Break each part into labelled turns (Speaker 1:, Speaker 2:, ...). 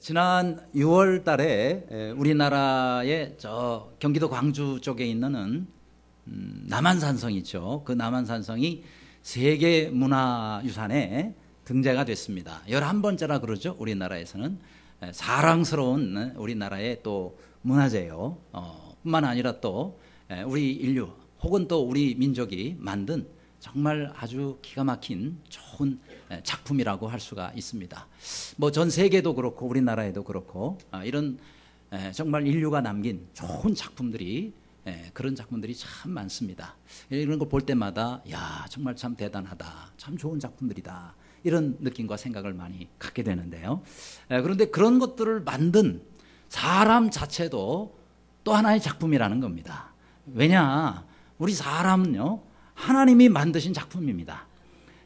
Speaker 1: 지난 6월 달에 우리나라의 저 경기도 광주 쪽에 있는 남한산성이 있죠. 그 남한산성이 세계문화유산에 등재가 됐습니다. 11번째라 그러죠. 우리나라에서는 사랑스러운 우리나라의 또 문화재요. 뿐만 아니라 또 우리 인류 혹은 또 우리 민족이 만든 정말 아주 기가 막힌 좋은 작품이라고 할 수가 있습니다. 뭐 전 세계도 그렇고 우리나라에도 그렇고 이런 정말 인류가 남긴 좋은 작품들이 그런 작품들이 참 많습니다. 이런 걸 볼 때마다 야 정말 참 대단하다, 참 좋은 작품들이다, 이런 느낌과 생각을 많이 갖게 되는데요. 그런데 그런 것들을 만든 사람 자체도 또 하나의 작품이라는 겁니다. 왜냐, 우리 사람은요 하나님이 만드신 작품입니다.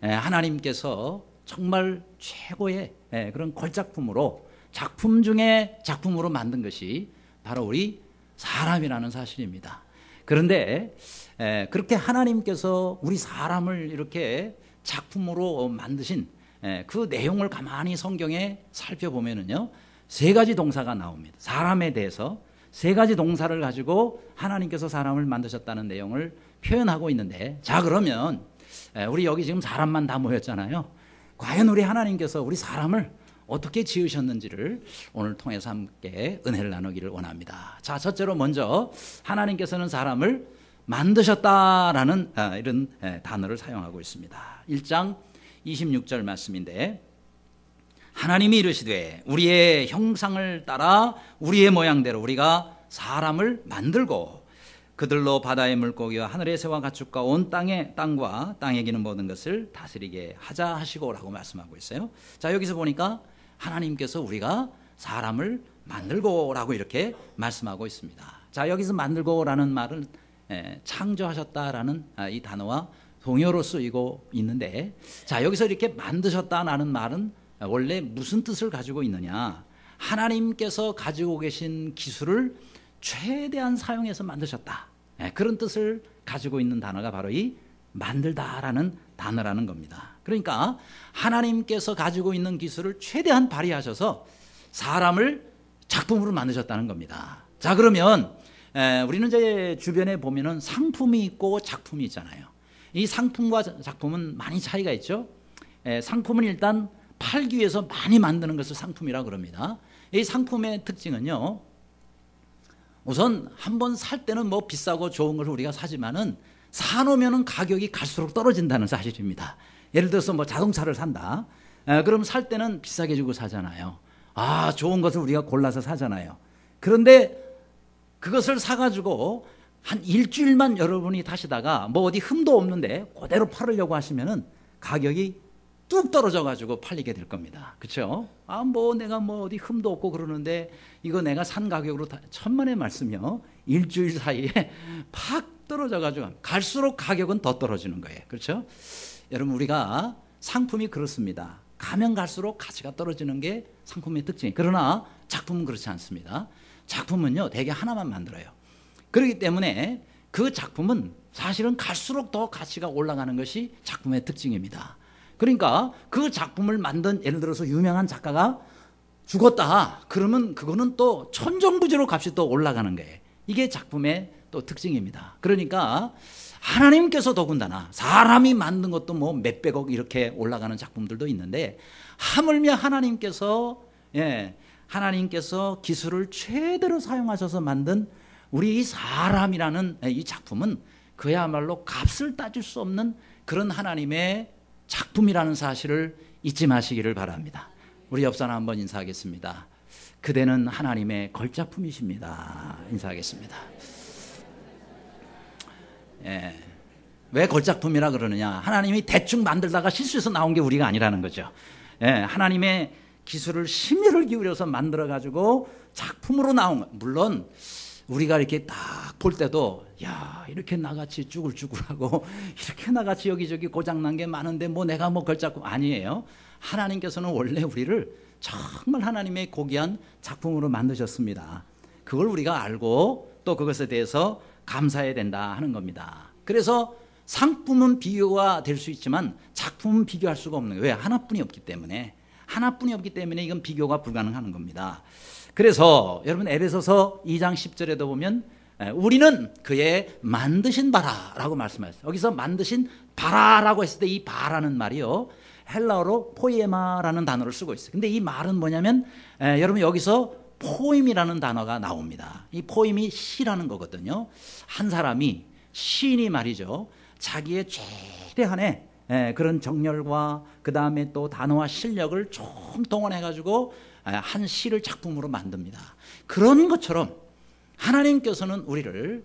Speaker 1: 하나님께서 정말 최고의 그런 걸작품으로, 작품 중에 작품으로 만든 것이 바로 우리 사람이라는 사실입니다. 그런데 그렇게 하나님께서 우리 사람을 이렇게 작품으로 만드신 그 내용을 가만히 성경에 살펴보면은요, 세 가지 동사가 나옵니다. 사람에 대해서 세 가지 동사를 가지고 하나님께서 사람을 만드셨다는 내용을 표현하고 있는데, 자 그러면 우리 여기 지금 사람만 다 모였잖아요. 과연 우리 하나님께서 우리 사람을 어떻게 지으셨는지를 오늘 통해서 함께 은혜를 나누기를 원합니다. 자, 첫째로 먼저 하나님께서는 사람을 만드셨다라는 이런 단어를 사용하고 있습니다. 1장 26절 말씀인데, 하나님이 이르시되 우리의 형상을 따라 우리의 모양대로 우리가 사람을 만들고 그들로 바다의 물고기와 하늘의 새와 가축과 온 땅과 땅에 기는 모든 것을 다스리게 하자 하시고라고 말씀하고 있어요. 자, 여기서 보니까 하나님께서 우리가 사람을 만들고라고 이렇게 말씀하고 있습니다. 자, 여기서 만들고라는 말은 창조하셨다라는 이 단어와 동요로 쓰이고 있는데, 자, 여기서 이렇게 만드셨다라는 말은 원래 무슨 뜻을 가지고 있느냐, 하나님께서 가지고 계신 기술을 최대한 사용해서 만드셨다, 그런 뜻을 가지고 있는 단어가 바로 이 만들다라는 단어라는 겁니다. 그러니까 하나님께서 가지고 있는 기술을 최대한 발휘하셔서 사람을 작품으로 만드셨다는 겁니다. 자, 그러면 우리는 이제 주변에 보면은 상품이 있고 작품이 있잖아요. 이 상품과 작품은 많이 차이가 있죠. 상품은 일단 팔기 위해서 많이 만드는 것을 상품이라고 그럽니다. 이 상품의 특징은요, 우선 한번 살 때는 뭐 비싸고 좋은 것을 우리가 사지만은 사놓으면은 가격이 갈수록 떨어진다는 사실입니다. 예를 들어서 뭐 자동차를 산다. 그럼 살 때는 비싸게 주고 사잖아요. 아, 좋은 것을 우리가 골라서 사잖아요. 그런데 그것을 사가지고 한 일주일만 여러분이 타시다가 뭐 어디 흠도 없는데 그대로 팔으려고 하시면은 가격이 뚝 떨어져가지고 팔리게 될 겁니다. 그렇죠? 아, 뭐 내가 뭐 어디 흠도 없고 그러는데 이거 내가 산 가격으로 천만의 말씀이요, 일주일 사이에 팍 떨어져가지고 갈수록 가격은 더 떨어지는 거예요. 그렇죠? 여러분, 우리가 상품이 그렇습니다. 가면 갈수록 가치가 떨어지는 게 상품의 특징이에요. 그러나 작품은 그렇지 않습니다. 작품은요 대개 하나만 만들어요. 그렇기 때문에 그 작품은 사실은 갈수록 더 가치가 올라가는 것이 작품의 특징입니다. 그러니까 그 작품을 만든, 예를 들어서 유명한 작가가 죽었다 그러면 그거는 또 천정부지로 값이 또 올라가는 거예요. 이게 작품의 또 특징입니다. 그러니까 하나님께서 더군다나 사람이 만든 것도 뭐 몇백억 이렇게 올라가는 작품들도 있는데, 하물며 하나님께서 기술을 최대로 사용하셔서 만든 우리 이 사람이라는 이 작품은 그야말로 값을 따질 수 없는 그런 하나님의 작품이라는 사실을 잊지 마시기를 바랍니다. 우리 옆 사람 한번 인사하겠습니다. 그대는 하나님의 걸작품이십니다. 인사하겠습니다. 왜 걸작품이라 그러느냐, 하나님이 대충 만들다가 실수해서 나온 게 우리가 아니라는 거죠. 하나님의 기술을 심혈을 기울여서 만들어가지고 작품으로 나온 것. 물론 우리가 이렇게 딱 볼 때도 야, 이렇게 나같이 쭈글쭈글하고 이렇게 나같이 여기저기 고장난 게 많은데 뭐 내가 뭐 걸작품 아니에요. 하나님께서는 원래 우리를 정말 하나님의 고귀한 작품으로 만드셨습니다. 그걸 우리가 알고 또 그것에 대해서 감사해야 된다 하는 겁니다. 그래서 상품은 비교가 될 수 있지만 작품은 비교할 수가 없는 거예요. 왜? 하나뿐이 없기 때문에. 하나뿐이 없기 때문에 이건 비교가 불가능한 겁니다. 그래서 여러분 에베소서 2장 10절에도 보면 우리는 그의 만드신 바라라고 말씀하셨어요. 여기서 만드신 바라라고 했을 때 이 바라는 말이요, 헬라어로 포이에마라는 단어를 쓰고 있어요. 근데 이 말은 뭐냐면 여러분 여기서 포임이라는 단어가 나옵니다. 이 포임이 시라는 거거든요. 한 사람이, 시인이 말이죠, 자기의 최대한의 그런 정열과 그 다음에 또 단어와 실력을 총동원해가지고 한 시를 작품으로 만듭니다. 그런 것처럼 하나님께서는 우리를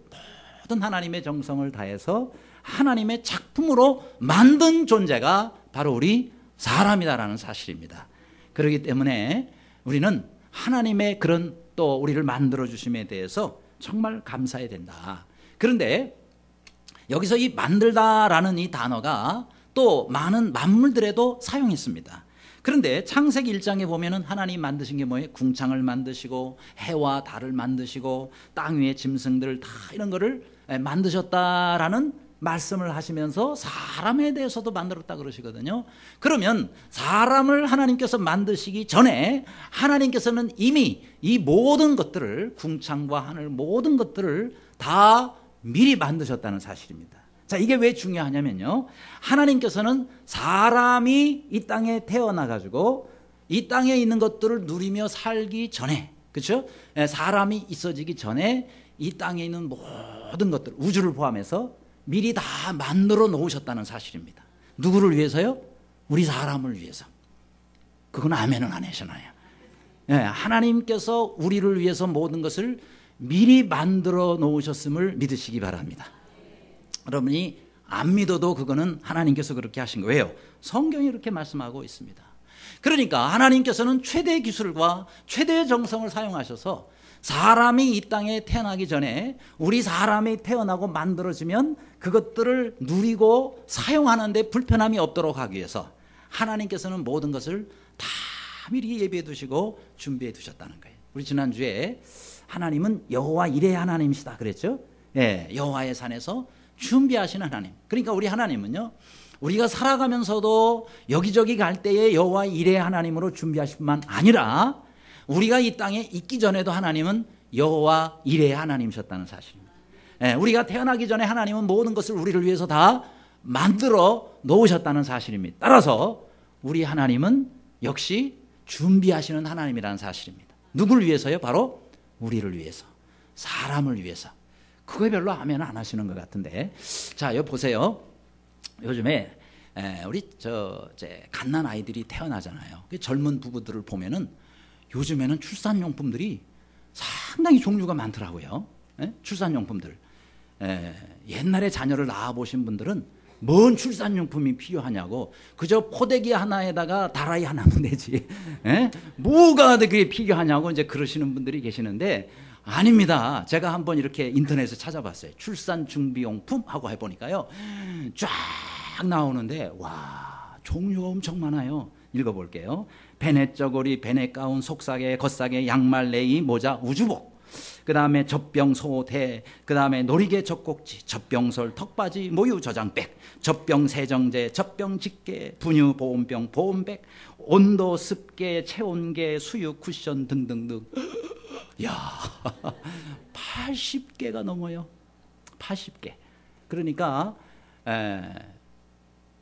Speaker 1: 모든 하나님의 정성을 다해서 하나님의 작품으로 만든 존재가 바로 우리 사람이다라는 사실입니다. 그렇기 때문에 우리는 하나님의 그런 또 우리를 만들어 주심에 대해서 정말 감사해야 된다. 그런데 여기서 이 만들다라는 이 단어가 또 많은 만물들에도 사용했습니다. 그런데 창세기 1장에 보면은 하나님 만드신 게 뭐예요? 궁창을 만드시고 해와 달을 만드시고 땅 위의 짐승들 다 이런 거를 만드셨다라는 말씀을 하시면서 사람에 대해서도 만들었다 그러시거든요. 그러면 사람을 하나님께서 만드시기 전에 하나님께서는 이미 이 모든 것들을, 궁창과 하늘 모든 것들을 다 미리 만드셨다는 사실입니다. 자, 이게 왜 중요하냐면요, 하나님께서는 사람이 이 땅에 태어나가지고 이 땅에 있는 것들을 누리며 살기 전에, 그렇죠? 사람이 있어지기 전에 이 땅에 있는 모든 것들, 우주를 포함해서 미리 다 만들어 놓으셨다는 사실입니다. 누구를 위해서요? 우리 사람을 위해서. 그건 아멘은 안 하시나요? 하나님께서 우리를 위해서 모든 것을 미리 만들어 놓으셨음을 믿으시기 바랍니다. 여러분이 안 믿어도 그거는 하나님께서 그렇게 하신 거예요. 왜요? 성경이 이렇게 말씀하고 있습니다. 그러니까 하나님께서는 최대 기술과 최대의 정성을 사용하셔서 사람이 이 땅에 태어나기 전에 우리 사람이 태어나고 만들어지면 그것들을 누리고 사용하는 데 불편함이 없도록 하기 위해서 하나님께서는 모든 것을 다 미리 예비해 두시고 준비해 두셨다는 거예요. 우리 지난주에 하나님은 여호와 이레 하나님이시다 그랬죠? 여호와의 산에서 준비하시는 하나님. 그러니까 우리 하나님은요, 우리가 살아가면서도 여기저기 갈 때에 여호와 이레 하나님으로 준비하실 뿐만 아니라 우리가 이 땅에 있기 전에도 하나님은 여호와 이레 하나님이셨다는 사실입니다. 우리가 태어나기 전에 하나님은 모든 것을 우리를 위해서 다 만들어 놓으셨다는 사실입니다. 따라서 우리 하나님은 역시 준비하시는 하나님이라는 사실입니다. 누구를 위해서요? 바로 우리를 위해서, 사람을 위해서. 그거에 별로 아멘 안 하시는 것 같은데, 자, 여기 보세요. 요즘에 우리 갓난 아이들이 태어나잖아요. 젊은 부부들을 보면은 요즘에는 출산용품들이 상당히 종류가 많더라고요. 출산용품들. 옛날에 자녀를 낳아보신 분들은 뭔 출산용품이 필요하냐고, 그저 포대기 하나에다가 다라이 하나면 되지. 뭐가 그게 필요하냐고 이제 그러시는 분들이 계시는데, 아닙니다. 제가 한번 이렇게 인터넷에 찾아봤어요. 출산 준비용품 하고 해보니까요, 쫙 나오는데 와, 종류가 엄청 많아요. 읽어볼게요. 베네 저고리, 베네 가운, 속사계, 겉사계, 양말, 레이, 모자, 우주복, 그 다음에 젖병 소대, 그 다음에 놀이개 젖꼭지, 젖병설, 턱바지, 모유 저장백, 젖병 세정제, 젖병 집게, 분유 보온병, 보온백, 온도 습계, 체온계, 수유 쿠션 등등등. 야, 80개가 넘어요. 80개. 그러니까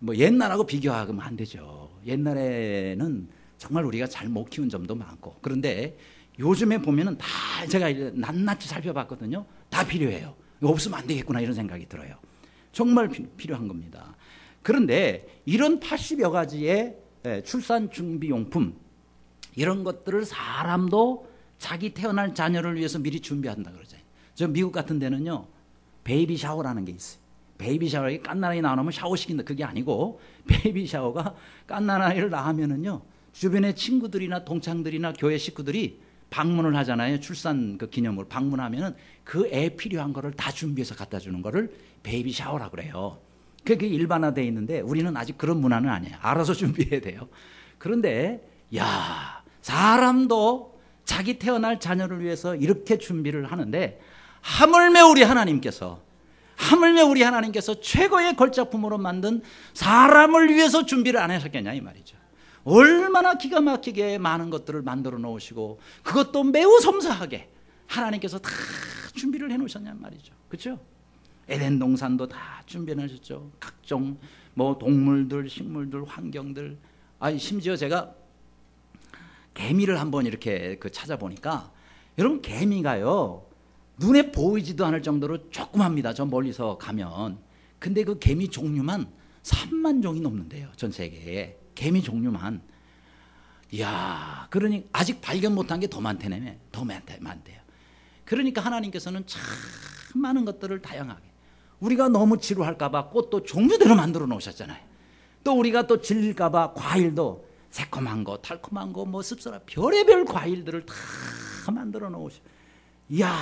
Speaker 1: 뭐 옛날하고 비교하면 안 되죠. 옛날에는 정말 우리가 잘 못 키운 점도 많고, 그런데 요즘에 보면은 다 제가 낱낱이 살펴봤거든요. 다 필요해요. 이거 없으면 안 되겠구나 이런 생각이 들어요. 정말 필요한 겁니다. 그런데 이런 80여 가지의 출산 준비용품, 이런 것들을 사람도 자기 태어날 자녀를 위해서 미리 준비한다 그러죠. 저 미국 같은 데는요, 베이비 샤워라는 게 있어요. 베이비 샤워에 갓난아이 나오면 샤워시킨다, 그게 아니고, 베이비 샤워가 갓난아이를 낳으면은요, 주변의 친구들이나 동창들이나 교회 식구들이 방문을 하잖아요. 출산 그 기념으로 방문하면은 그 애 필요한 거를 다 준비해서 갖다 주는 거를 베이비 샤워라고 그래요. 그게 일반화되어 있는데 우리는 아직 그런 문화는 아니에요. 알아서 준비해야 돼요. 그런데 야, 사람도 자기 태어날 자녀를 위해서 이렇게 준비를 하는데, 하물며 우리 하나님께서 최고의 걸작품으로 만든 사람을 위해서 준비를 안 하셨겠냐 이 말이죠. 얼마나 기가 막히게 많은 것들을 만들어 놓으시고 그것도 매우 섬세하게 하나님께서 다 준비를 해 놓으셨냔 말이죠. 그렇죠? 에덴 동산도 다 준비해 놓으셨죠. 각종 뭐 동물들, 식물들, 환경들. 심지어 제가 개미를 한번 이렇게 찾아보니까 여러분 개미가요 눈에 보이지도 않을 정도로 조그맣니다. 저 멀리서 가면. 근데 그 개미 종류만 3만 종이 넘는데요. 전 세계에 개미 종류만. 이야, 그러니 아직 발견 못한 게 더 많대네. 더 많대요. 그러니까 하나님께서는 참 많은 것들을 다양하게, 우리가 너무 지루할까 봐 꽃도 종류대로 만들어 놓으셨잖아요. 또 우리가 또 질릴까 봐 과일도 새콤한 거, 달콤한 거, 뭐 씁쓸한 별의별 과일들을 다 만들어 놓으셔. 이야,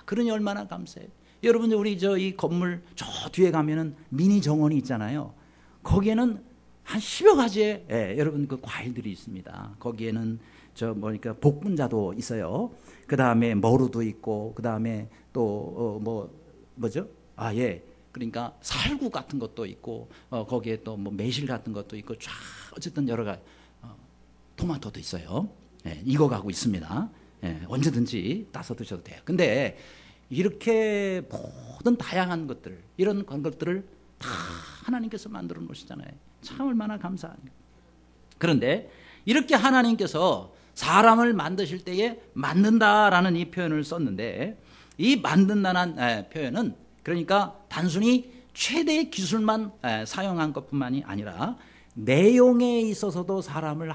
Speaker 1: 그러니 얼마나 감사해요. 여러분, 우리 이 건물 저 뒤에 가면은 미니 정원이 있잖아요. 거기에는 한 10여 가지의 여러분 그 과일들이 있습니다. 거기에는 그러니까 복분자도 있어요. 그 다음에 머루도 있고, 그 다음에 또 뭐죠? 그러니까 살구 같은 것도 있고, 거기에 또 뭐 매실 같은 것도 있고, 쫙 어쨌든 여러 가지, 토마토도 있어요. 익어가고 있습니다. 언제든지 따서 드셔도 돼요. 근데 이렇게 모든 다양한 것들, 이런 것들을 다 하나님께서 만들어 놓으시잖아요. 참 얼마나 감사합니까. 그런데 이렇게 하나님께서 사람을 만드실 때에 만든다라는 이 표현을 썼는데, 이 만든다는 표현은 그러니까 단순히 최대의 기술만 사용한 것뿐만이 아니라 내용에 있어서도 사람을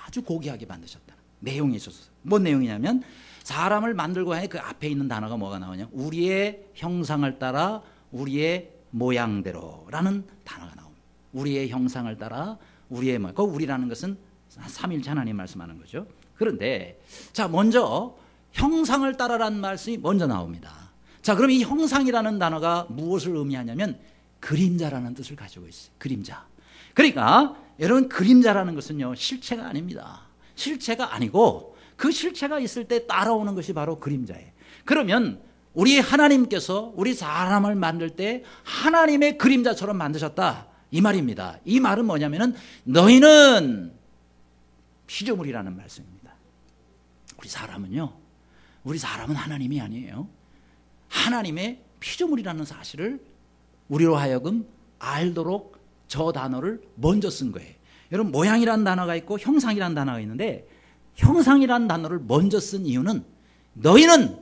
Speaker 1: 아주 고귀하게 만드셨다. 내용에 있어서. 뭔 내용이냐면 사람을 만들고 하니 그 앞에 있는 단어가 뭐가 나오냐? 우리의 형상을 따라 우리의 모양대로라는 단어가 나옵니다. 우리의 형상을 따라 우리의 모양. 그 우리라는 것은 삼위일체 하나님 말씀하는 거죠. 그런데 자, 먼저 형상을 따라라는 말씀이 먼저 나옵니다. 자, 그럼 이 형상이라는 단어가 무엇을 의미하냐면 그림자라는 뜻을 가지고 있어요. 그림자. 그러니까 여러분, 그림자라는 것은요 실체가 아닙니다. 실체가 아니고 그 실체가 있을 때 따라오는 것이 바로 그림자예요. 그러면 우리 하나님께서 우리 사람을 만들 때 하나님의 그림자처럼 만드셨다, 이 말입니다. 이 말은 뭐냐면은 너희는 피조물이라는 말씀입니다. 우리 사람은 하나님이 아니에요. 하나님의 피조물이라는 사실을 우리로 하여금 알도록 저 단어를 먼저 쓴 거예요. 여러분, 모양이라는 단어가 있고 형상이라는 단어가 있는데, 형상이라는 단어를 먼저 쓴 이유는 너희는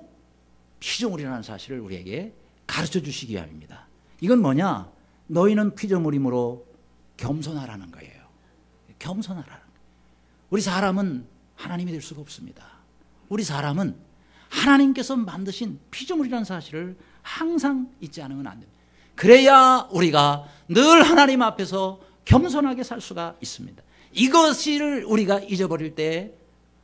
Speaker 1: 피조물이라는 사실을 우리에게 가르쳐 주시기 위함입니다. 이건 뭐냐? 너희는 피조물이므로 겸손하라는 거예요. 겸손하라는 거예요. 우리 사람은 하나님이 될 수가 없습니다. 우리 사람은 하나님께서 만드신 피조물이라는 사실을 항상 잊지 않으면 안 됩니다. 그래야 우리가 늘 하나님 앞에서 겸손하게 살 수가 있습니다. 이것을 우리가 잊어버릴 때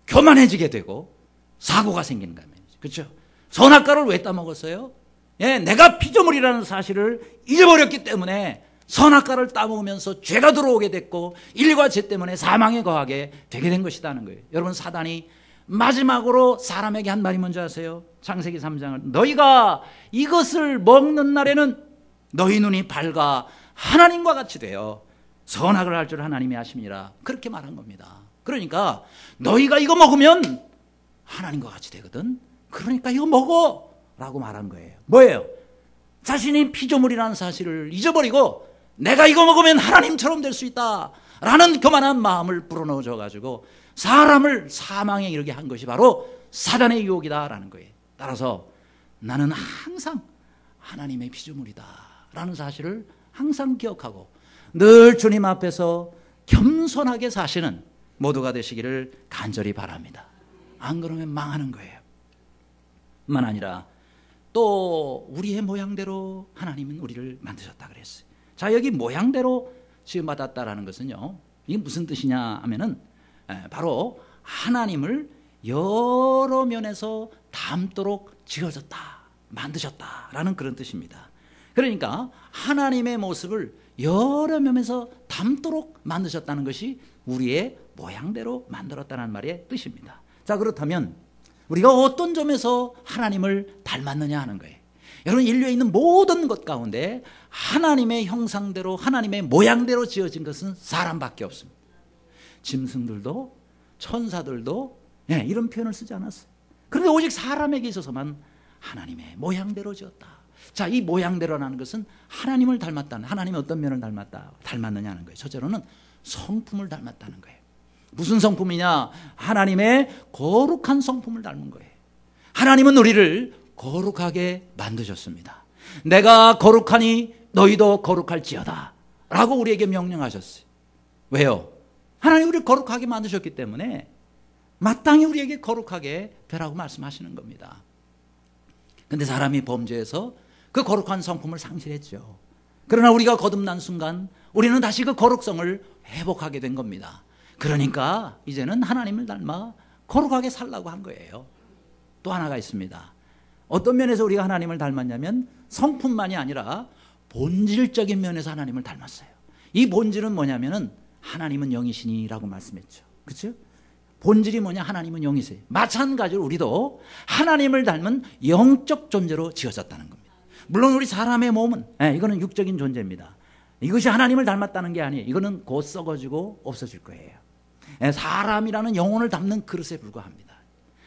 Speaker 1: 교만해지게 되고 사고가 생기는 겁니다. 그렇죠? 선악과를 왜 따먹었어요? 내가 피조물이라는 사실을 잊어버렸기 때문에 선악과를 따먹으면서 죄가 들어오게 됐고 일과 죄 때문에 사망에 거하게 되게 된 것이라는 거예요. 여러분, 사단이 마지막으로 사람에게 한 말이 뭔지 아세요? 창세기 3장을 너희가 이것을 먹는 날에는 너희 눈이 밝아 하나님과 같이 되어 선악을 할 줄 하나님이 아심이라, 그렇게 말한 겁니다. 그러니까 너희가 이거 먹으면 하나님과 같이 되거든. 그러니까 이거 먹어 라고 말한 거예요. 뭐예요? 자신이 피조물이라는 사실을 잊어버리고 내가 이거 먹으면 하나님처럼 될 수 있다 라는 교만한 마음을 불어넣어줘 가지고 사람을 사망에 이르게 한 것이 바로 사단의 유혹이다 라는 거예요. 따라서 나는 항상 하나님의 피조물이다 라는 사실을 항상 기억하고 늘 주님 앞에서 겸손하게 사시는 모두가 되시기를 간절히 바랍니다. 안 그러면 망하는 거예요. 뿐만 아니라 또 우리의 모양대로 하나님은 우리를 만드셨다 그랬어요. 자, 여기 모양대로 지음받았다라는 것은요, 이게 무슨 뜻이냐 하면은 바로 하나님을 여러 면에서 닮도록 지어졌다, 만드셨다라는 그런 뜻입니다. 그러니까 하나님의 모습을 여러 면에서 닮도록 만드셨다는 것이 우리의 모양대로 만들었다는 말의 뜻입니다. 자, 그렇다면 우리가 어떤 점에서 하나님을 닮았느냐 하는 거예요. 여러분, 인류에 있는 모든 것 가운데 하나님의 형상대로 하나님의 모양대로 지어진 것은 사람밖에 없습니다. 짐승들도 천사들도 이런 표현을 쓰지 않았어요. 그런데 오직 사람에게 있어서만 하나님의 모양대로 지었다. 자, 이 모양대로라는 것은 하나님을 닮았다는, 하나님의 어떤 면을 닮았느냐는 거예요. 첫째로는 성품을 닮았다는 거예요. 무슨 성품이냐? 하나님의 거룩한 성품을 닮은 거예요. 하나님은 우리를 거룩하게 만드셨습니다. 내가 거룩하니 너희도 거룩할지어다 라고 우리에게 명령하셨어요. 왜요? 하나님 우리를 거룩하게 만드셨기 때문에 마땅히 우리에게 거룩하게 되라고 말씀하시는 겁니다. 그런데 사람이 범죄해서 그 거룩한 성품을 상실했죠. 그러나 우리가 거듭난 순간 우리는 다시 그 거룩성을 회복하게 된 겁니다. 그러니까 이제는 하나님을 닮아 거룩하게 살라고 한 거예요. 또 하나가 있습니다. 어떤 면에서 우리가 하나님을 닮았냐면 성품만이 아니라 본질적인 면에서 하나님을 닮았어요. 이 본질은 뭐냐면은 하나님은 영이시니라고 말씀했죠. 그렇죠? 본질이 뭐냐? 하나님은 영이세요. 마찬가지로 우리도 하나님을 닮은 영적 존재로 지어졌다는 겁니다. 물론 우리 사람의 몸은 이거는 육적인 존재입니다. 이것이 하나님을 닮았다는 게 아니에요. 이거는 곧 썩어지고 없어질 거예요. 사람이라는 영혼을 담는 그릇에 불과합니다.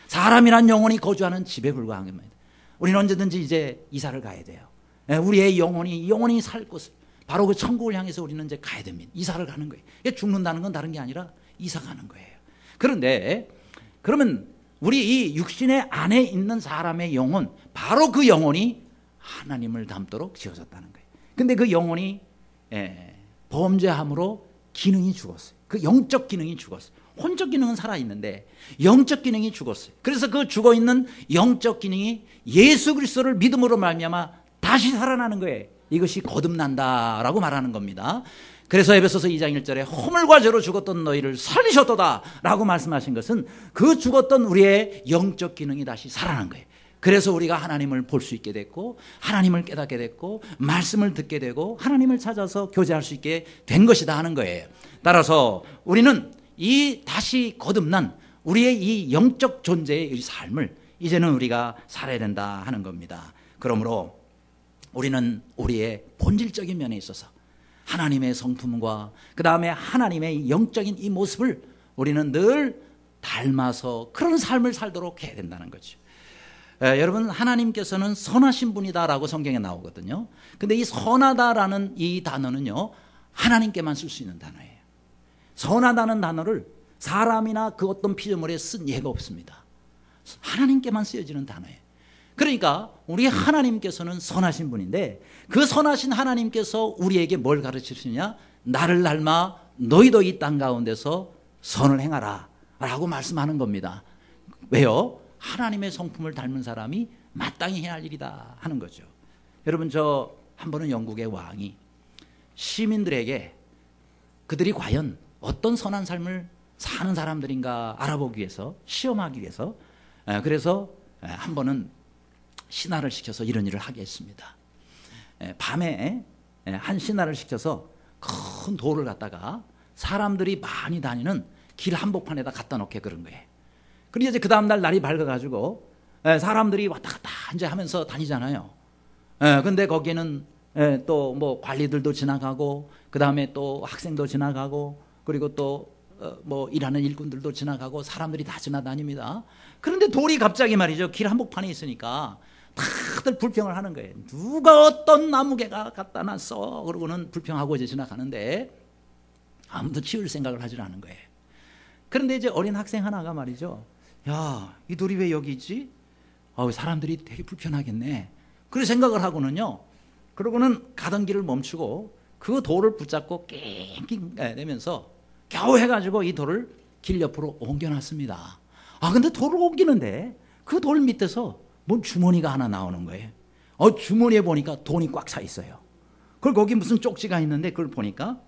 Speaker 1: 사람이란 영혼이 거주하는 집에 불과한 겁니다. 우리는 언제든지 이제 이사를 가야 돼요. 우리의 영혼이 살 곳을 바로 그 천국을 향해서 우리는 이제 가야 됩니다. 이사를 가는 거예요. 죽는다는 건 다른 게 아니라 이사 가는 거예요. 그런데 그러면 우리 이 육신의 안에 있는 사람의 영혼, 바로 그 영혼이 하나님을 닮도록 지어졌다는 거예요. 근데 그 영혼이 범죄함으로 기능이 죽었어요. 그 영적 기능이 죽었어요. 혼적 기능은 살아있는데 영적 기능이 죽었어요. 그래서 그 죽어있는 영적 기능이 예수 그리스도를 믿음으로 말미암아 다시 살아나는 거예요. 이것이 거듭난다라고 말하는 겁니다. 그래서 에베소서 2장 1절에 허물과 죄로 죽었던 너희를 살리셨도다 라고 말씀하신 것은 그 죽었던 우리의 영적 기능이 다시 살아난 거예요. 그래서 우리가 하나님을 볼 수 있게 됐고 하나님을 깨닫게 됐고 말씀을 듣게 되고 하나님을 찾아서 교제할 수 있게 된 것이다 하는 거예요. 따라서 우리는 이 다시 거듭난 우리의 이 영적 존재의 이 삶을 이제는 우리가 살아야 된다 하는 겁니다. 그러므로 우리는 우리의 본질적인 면에 있어서 하나님의 성품과 그 다음에 하나님의 영적인 이 모습을 우리는 늘 닮아서 그런 삶을 살도록 해야 된다는 거죠. 여러분, 하나님께서는 선하신 분이다라고 성경에 나오거든요. 근데 이 선하다라는 이 단어는요, 하나님께만 쓸 수 있는 단어예요. 선하다는 단어를 사람이나 그 어떤 피조물에 쓴 예가 없습니다. 하나님께만 쓰여지는 단어예요. 그러니까 우리 하나님께서는 선하신 분인데 그 선하신 하나님께서 우리에게 뭘 가르치시느냐? 나를 닮아 너희도 이 땅 가운데서 선을 행하라 라고 말씀하는 겁니다. 왜요? 하나님의 성품을 닮은 사람이 마땅히 해야 할 일이다 하는 거죠. 여러분, 저 한 번은 영국의 왕이 시민들에게 그들이 과연 어떤 선한 삶을 사는 사람들인가 알아보기 위해서, 시험하기 위해서, 그래서 한 번은 신하를 시켜서 이런 일을 하게 했습니다. 밤에 한 신하를 시켜서 큰 돌을 갖다가 사람들이 많이 다니는 길 한복판에다 갖다 놓게 그런 거예요. 그리고 이제 그 다음날 날이 밝아가지고 사람들이 왔다 갔다 이제 하면서 다니잖아요. 근데 거기에는 또 뭐 관리들도 지나가고, 그 다음에 또 학생도 지나가고, 그리고 또 뭐 일하는 일꾼들도 지나가고, 사람들이 다 지나다닙니다. 그런데 돌이 갑자기 말이죠, 길 한복판에 있으니까 다들 불평을 하는 거예요. 누가 어떤 나무개가 갖다 놨어? 그러고는 불평하고 이제 지나가는데 아무도 치울 생각을 하질 않은 거예요. 그런데 이제 어린 학생 하나가 말이죠, 야, 이 돌이 왜 여기 있지? 사람들이 되게 불편하겠네. 그런 생각을 하고는요, 그러고는 가던 길을 멈추고 그 돌을 붙잡고 낑낑 내면서 겨우 해가지고 이 돌을 길 옆으로 옮겨놨습니다. 근데 돌을 옮기는데 그 돌 밑에서 뭔 주머니가 하나 나오는 거예요. 주머니에 보니까 돈이 꽉 차 있어요. 그걸 거기 무슨 쪽지가 있는데 그걸 보니까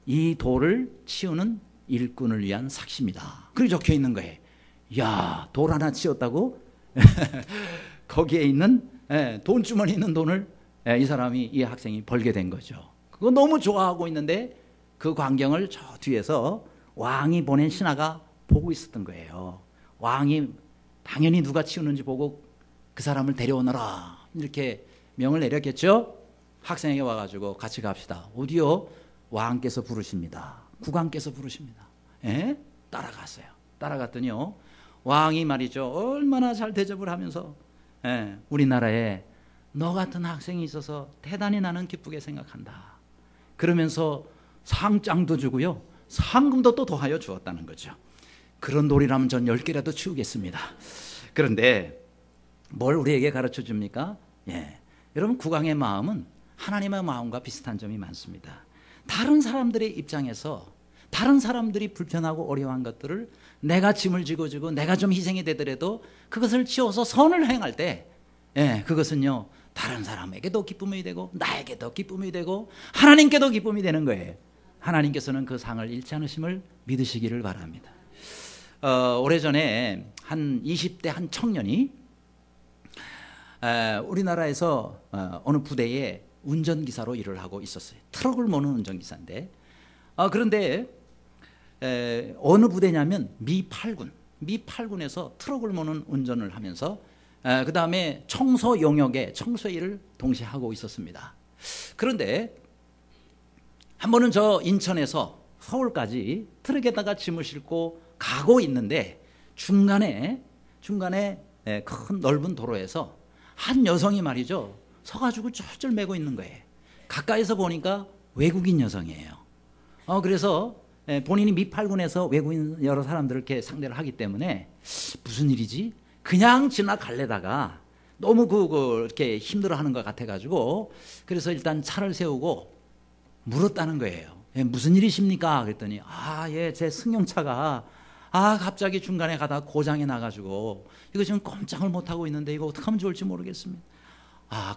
Speaker 1: 이 돌을 치우는 일꾼을 위한 삭시입니다. 그렇게 적혀 있는 거예요. 야, 돌 하나 치웠다고? 거기에 있는 돈 주머니에 있는 돈을 이 사람이, 이 학생이 벌게 된 거죠. 그거 너무 좋아하고 있는데 그 광경을 저 뒤에서 왕이 보낸 신하가 보고 있었던 거예요. 왕이 당연히 누가 치우는지 보고 그 사람을 데려오너라 이렇게 명을 내렸겠죠. 학생에게 와가지고 같이 갑시다. 어디요? 왕께서 부르십니다. 국왕께서 부르십니다. 예? 따라갔어요. 따라갔더니요, 왕이 말이죠, 얼마나 잘 대접을 하면서, 예, 우리나라에 너 같은 학생이 있어서 대단히 나는 기쁘게 생각한다. 그러면서 상장도 주고요, 상금도 또 더하여 주었다는 거죠. 그런 놀이라면 전 10개라도 치우겠습니다. 그런데 뭘 우리에게 가르쳐 줍니까? 예, 여러분, 국왕의 마음은 하나님의 마음과 비슷한 점이 많습니다. 다른 사람들의 입장에서 다른 사람들이 불편하고 어려워한 것들을 내가 짐을 지고 내가 좀 희생이 되더라도 그것을 치워서 선을 행할 때, 예, 그것은요, 다른 사람에게도 기쁨이 되고 나에게도 기쁨이 되고 하나님께도 기쁨이 되는 거예요. 하나님께서는 그 상을 잃지 않으심을 믿으시기를 바랍니다. 오래전에 한 20대 한 청년이 우리나라에서 어느 부대에 운전기사로 일을 하고 있었어요. 트럭을 모는 운전기사인데, 그런데 어느 부대냐면 미8군에서 트럭을 모는 운전을 하면서 그 다음에 청소 용역에 청소 일을 동시에 하고 있었습니다. 그런데 한 번은 저 인천에서 서울까지 트럭에다가 짐을 싣고 가고 있는데 중간에 큰 넓은 도로에서 한 여성이 말이죠, 서가지고 쫄쫄 매고 있는 거예요. 가까이서 보니까 외국인 여성이에요. 그래서 본인이 미8군에서 외국인 여러 사람들을 이렇게 상대를 하기 때문에 무슨 일이지? 그냥 지나갈래다가 너무 이렇게 힘들어하는 것 같아가지고, 그래서 일단 차를 세우고 물었다는 거예요. 무슨 일이십니까? 그랬더니 예, 제 승용차가 갑자기 중간에 가다가 고장이 나가지고 이거 지금 꼼짝을 못하고 있는데 이거 어떻게 하면 좋을지 모르겠습니다.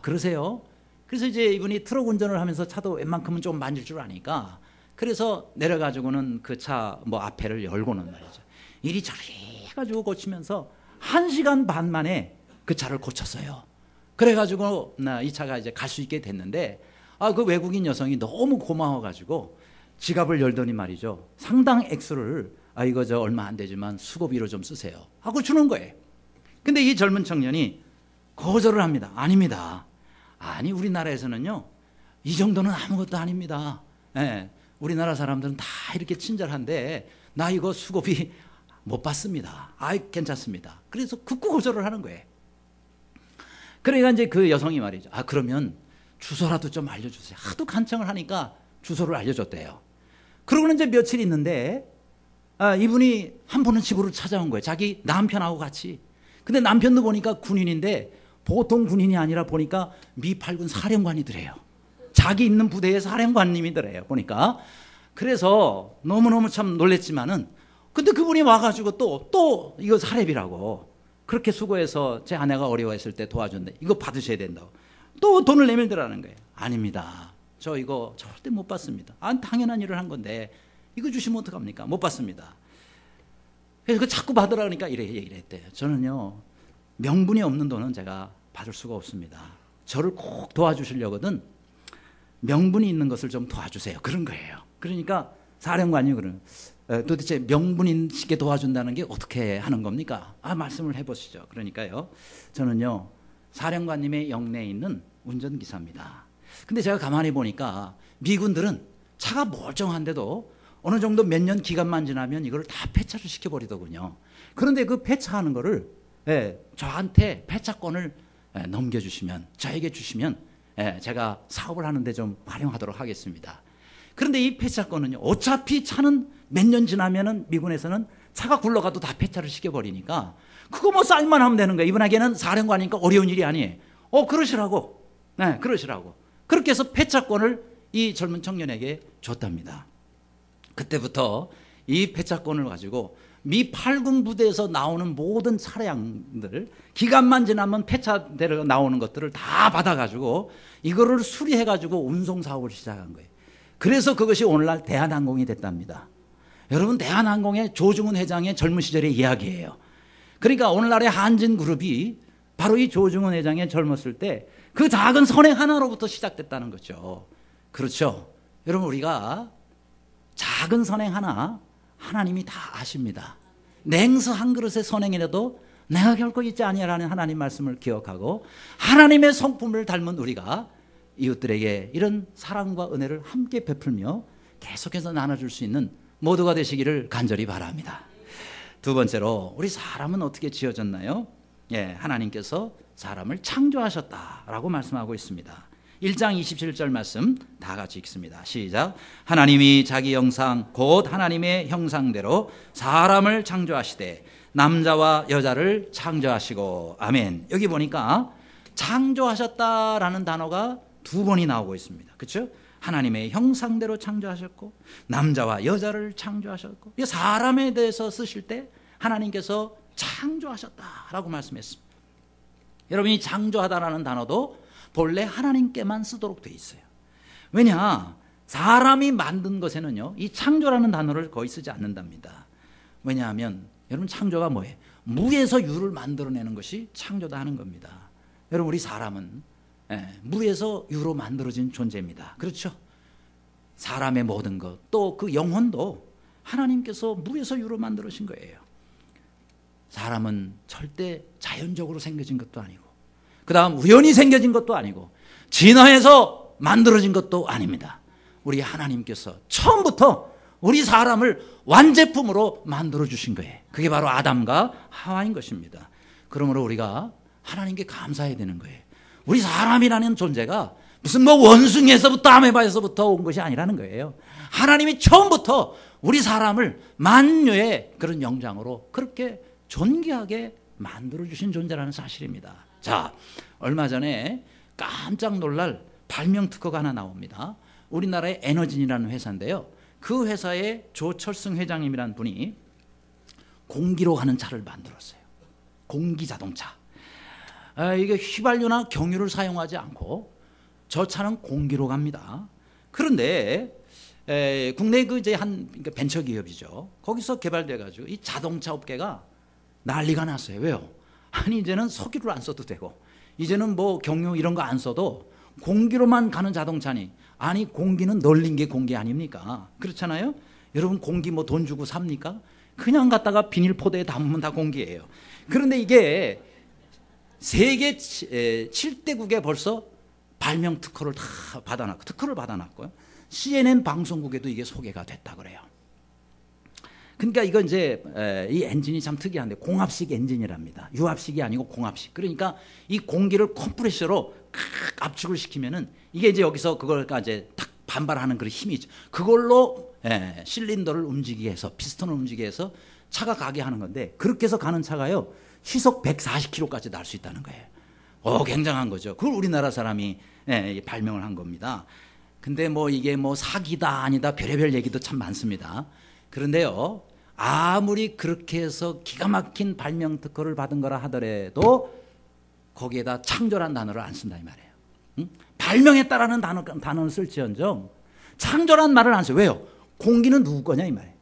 Speaker 1: 그러세요? 그래서 이제 이분이 트럭 운전을 하면서 차도 웬만큼은 좀 만질 줄 아니까, 그래서 내려가지고는 그 차 앞에를 열고는 말이죠, 이리저리 해가지고 고치면서 1시간 반 만에 그 차를 고쳤어요. 그래가지고 이 차가 이제 갈 수 있게 됐는데, 그 외국인 여성이 너무 고마워가지고 지갑을 열더니 말이죠, 상당 액수를 이거 저 얼마 안 되지만 수고비로 좀 쓰세요 하고 주는 거예요. 근데 이 젊은 청년이 거절을 합니다. 아닙니다. 아니, 우리나라에서는요, 이 정도는 아무것도 아닙니다. 예, 우리나라 사람들은 다 이렇게 친절한데 나 이거 수고비 못 받습니다. 괜찮습니다. 그래서 극구 거절을 하는 거예요. 그러니까 이제 그 여성이 말이죠, 그러면 주소라도 좀 알려주세요. 하도 간청을 하니까 주소를 알려줬대요. 그러고는 이제 며칠 있는데 이분이 한 번은 집으로 찾아온 거예요. 자기 남편하고 같이. 근데 남편도 보니까 군인인데 보통 군인이 아니라 보니까 미8군 사령관이더래요. 자기 있는 부대의 사령관님이더래요, 보니까. 그래서 너무너무 참 놀랬지만은, 근데 그분이 와가지고 또 이거 사례비라고 그렇게 수고해서 제 아내가 어려워했을 때 도와줬는데 이거 받으셔야 된다고 또 돈을 내밀더라는 거예요. 아닙니다. 저 이거 절대 못 받습니다. 당연한 일을 한 건데 이거 주시면 어떡합니까? 못 받습니다. 그래서 그 자꾸 받으라 그러니까 이랬대요. 저는요, 명분이 없는 돈은 제가 받을 수가 없습니다. 저를 꼭 도와주시려거든 명분이 있는 것을 좀 도와주세요. 그런 거예요. 그러니까 사령관이 도대체 명분 있게 도와준다는 게 어떻게 하는 겁니까? 말씀을 해보시죠. 그러니까요, 저는요, 사령관님의 영내에 있는 운전기사입니다. 근데 제가 가만히 보니까 미군들은 차가 멀쩡한데도 어느 정도 몇 년 기간만 지나면 이걸 다 폐차를 시켜버리더군요. 그런데 그 폐차하는 거를 저한테 폐차권을 넘겨주시면, 저에게 주시면 제가 사업을 하는데 좀 활용하도록 하겠습니다. 그런데 이 폐차권은요, 어차피 차는 몇 년 지나면은 미군에서는 차가 굴러가도 다 폐차를 시켜버리니까 그거 사인만 하면 되는 거예요. 이분에게는 사령관이니까 어려운 일이 아니에요. 그러시라고. 네, 그러시라고. 그렇게 해서 폐차권을 이 젊은 청년에게 줬답니다. 그때부터 이 폐차권을 가지고 미8군 부대에서 나오는 모든 차량들, 기간만 지나면 폐차되러 나오는 것들을 다 받아가지고 이거를 수리해가지고 운송 사업을 시작한 거예요. 그래서 그것이 오늘날 대한항공이 됐답니다. 여러분, 대한항공의 조중훈 회장의 젊은 시절의 이야기예요. 그러니까 오늘날의 한진그룹이 바로 이 조중훈 회장의 젊었을 때 그 작은 선행 하나로부터 시작됐다는 거죠. 그렇죠. 여러분, 우리가 작은 선행 하나 하나님이 다 아십니다. 냉수 한 그릇의 선행이라도 내가 결코 잊지 아니하라는 하나님 말씀을 기억하고 하나님의 성품을 닮은 우리가 이웃들에게 이런 사랑과 은혜를 함께 베풀며 계속해서 나눠줄 수 있는 모두가 되시기를 간절히 바랍니다. 두 번째로 우리 사람은 어떻게 지어졌나요? 하나님께서 사람을 창조하셨다라고 말씀하고 있습니다. 1장 27절 말씀 다 같이 읽습니다. 시작. 하나님이 자기 형상 곧 하나님의 형상대로 사람을 창조하시되 남자와 여자를 창조하시고. 아멘. 여기 보니까 창조하셨다라는 단어가 두 번이 나오고 있습니다. 그렇죠? 하나님의 형상대로 창조하셨고 남자와 여자를 창조하셨고, 사람에 대해서 쓰실 때 하나님께서 창조하셨다라고 말씀했습니다. 여러분, 이 창조하다라는 단어도 본래 하나님께만 쓰도록 돼 있어요. 왜냐? 사람이 만든 것에는요, 이 창조라는 단어를 거의 쓰지 않는답니다. 왜냐하면 여러분, 창조가 뭐예요? 무에서 유를 만들어내는 것이 창조다 하는 겁니다. 여러분, 우리 사람은 무에서 유로 만들어진 존재입니다. 그렇죠? 사람의 모든 것, 또 그 영혼도 하나님께서 무에서 유로 만들어진 거예요. 사람은 절대 자연적으로 생겨진 것도 아니고, 그 다음 우연히 생겨진 것도 아니고, 진화해서 만들어진 것도 아닙니다. 우리 하나님께서 처음부터 우리 사람을 완제품으로 만들어 주신 거예요. 그게 바로 아담과 하와인 것입니다. 그러므로 우리가 하나님께 감사해야 되는 거예요. 우리 사람이라는 존재가 무슨 원숭이에서부터 아메바에서부터 온 것이 아니라는 거예요. 하나님이 처음부터 우리 사람을 만유의 그런 영장으로 그렇게 존귀하게 만들어주신 존재라는 사실입니다. 자, 얼마 전에 깜짝 놀랄 발명 특허가 하나 나옵니다. 우리나라의 에너진이라는 회사인데요. 그 회사의 조철승 회장님이라는 분이 공기로 가는 차를 만들었어요. 공기 자동차. 이게 휘발유나 경유를 사용하지 않고 저 차는 공기로 갑니다. 그런데 국내 그러니까 벤처 기업이죠. 거기서 개발돼 가지고 이 자동차 업계가 난리가 났어요. 왜요? 아니, 이제는 석유를 안 써도 되고, 이제는 경유 이런 거 안 써도 공기로만 가는 자동차니, 아니, 공기는 널린 게 공기 아닙니까? 그렇잖아요? 여러분, 공기 돈 주고 삽니까? 그냥 갖다가 비닐포대에 담으면 다 공기예요. 그런데 이게 세계 7대국에 벌써 발명 특허를 다 받아놨고요. CNN 방송국에도 이게 소개가 됐다 그래요. 그러니까 이건 이제 이 엔진이 참 특이한데 공합식 엔진이랍니다. 유압식이 아니고 공합식. 그러니까 이 공기를 컴프레셔로 압축을 시키면은 이게 이제 여기서 그걸 이제 딱 반발하는 그런 힘이 있죠. 그걸로 실린더를 움직이게 해서, 피스톤을 움직이게 해서 차가 가게 하는 건데, 그렇게 해서 가는 차가요, 시속 140km까지 날 수 있다는 거예요. 굉장한 거죠. 그걸 우리나라 사람이 발명을 한 겁니다. 근데 이게 사기다 아니다 별의별 얘기도 참 많습니다. 그런데요, 아무리 그렇게 해서 기가 막힌 발명 특허를 받은 거라 하더라도 거기에다 창조란 단어를 안 쓴다 이 말이에요. 응? 발명했다라는 단어는 쓸지언정 창조란 말을 안 써요. 왜요? 공기는 누구 거냐 이 말이에요.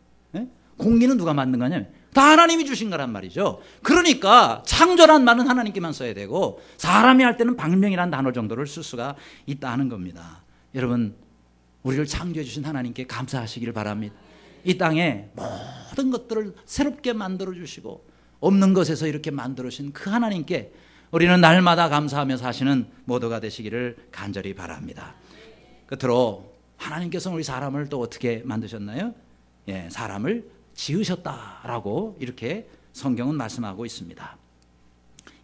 Speaker 1: 공기는 누가 만든 거냐? 다 하나님이 주신 거란 말이죠. 그러니까 창조란 말은 하나님께만 써야 되고, 사람이 할 때는 발명이라는 단어 정도를 쓸 수가 있다는 겁니다. 여러분, 우리를 창조해 주신 하나님께 감사하시기를 바랍니다. 이 땅에 모든 것들을 새롭게 만들어 주시고 없는 것에서 이렇게 만들어 주신 그 하나님께 우리는 날마다 감사하며 사시는 모두가 되시기를 간절히 바랍니다. 끝으로 하나님께서 우리 사람을 또 어떻게 만드셨나요? 사람을 지으셨다라고 이렇게 성경은 말씀하고 있습니다.